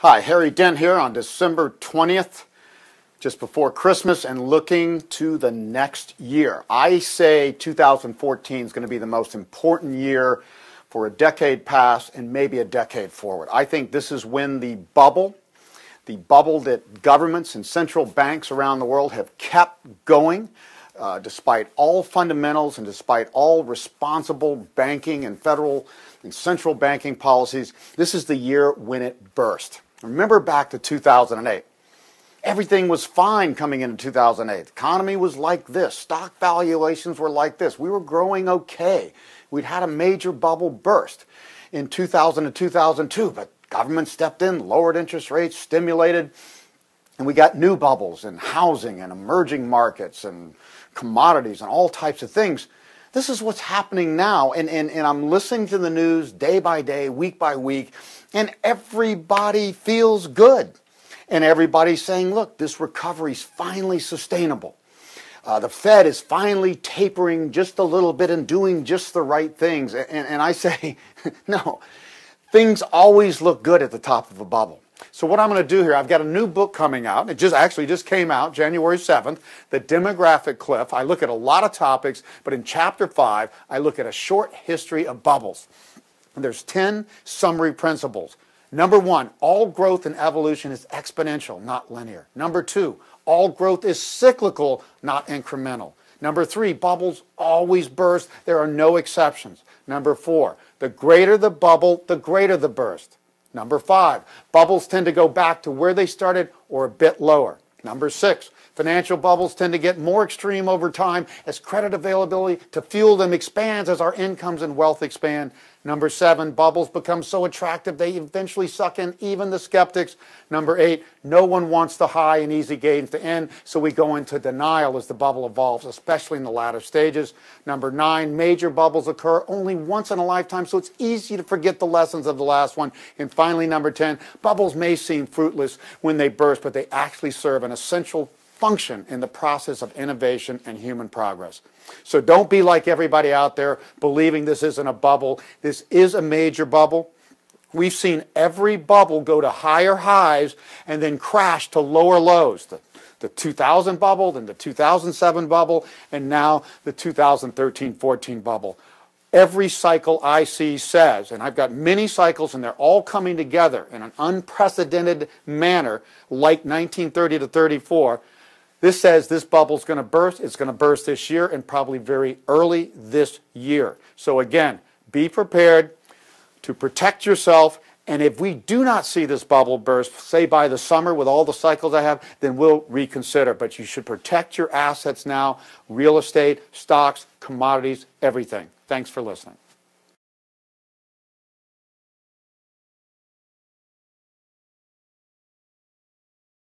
Hi, Harry Dent here on December 20th, just before Christmas, and looking to the next year. I say 2014 is going to be the most important year for a decade past and maybe a decade forward. I think this is when the bubble that governments and central banks around the world have kept going, despite all fundamentals and despite all responsible banking and federal and central banking policies, this is the year when it burst. Remember back to 2008. Everything was fine coming into 2008. The economy was like this. Stock valuations were like this. We were growing okay. We'd had a major bubble burst in 2000 and 2002, but government stepped in, lowered interest rates, stimulated, and we got new bubbles in housing and emerging markets and commodities and all types of things. This is what's happening now, and I'm listening to the news day by day, week by week, and everybody feels good. And everybody's saying, look, this recovery is finally sustainable. The Fed is finally tapering just a little bit and doing just the right things. And I say, no, things always look good at the top of a bubble. So what I'm going to do here, I've got a new book coming out. It just came out January 7th, The Demographic Cliff. I look at a lot of topics, but in Chapter 5, I look at a short history of bubbles. And there's 10 summary principles. Number 1, all growth and evolution is exponential, not linear. Number 2, all growth is cyclical, not incremental. Number 3, bubbles always burst. There are no exceptions. Number 4, the greater the bubble, the greater the burst. Number 5, bubbles tend to go back to where they started or a bit lower. Number 6, financial bubbles tend to get more extreme over time as credit availability to fuel them expands as our incomes and wealth expand. Number 7, bubbles become so attractive they eventually suck in even the skeptics. Number 8, no one wants the high and easy gains to end, so we go into denial as the bubble evolves, especially in the latter stages. Number 9, major bubbles occur only once in a lifetime, so it's easy to forget the lessons of the last one. And finally, number 10, bubbles may seem fruitless when they burst, but they actually serve an essential function in the process of innovation and human progress. So don't be like everybody out there believing this isn't a bubble. This is a major bubble. We've seen every bubble go to higher highs and then crash to lower lows. The 2000 bubble, then the 2007 bubble, and now the 2013-14 bubble. Every cycle I see says, and I've got many cycles and they're all coming together in an unprecedented manner like 1930 to 34, this says this bubble's going to burst. It's going to burst this year and probably very early this year. So again, be prepared to protect yourself. And if we do not see this bubble burst, say by the summer with all the cycles I have, then we'll reconsider. But you should protect your assets now, real estate, stocks, commodities, everything. Thanks for listening.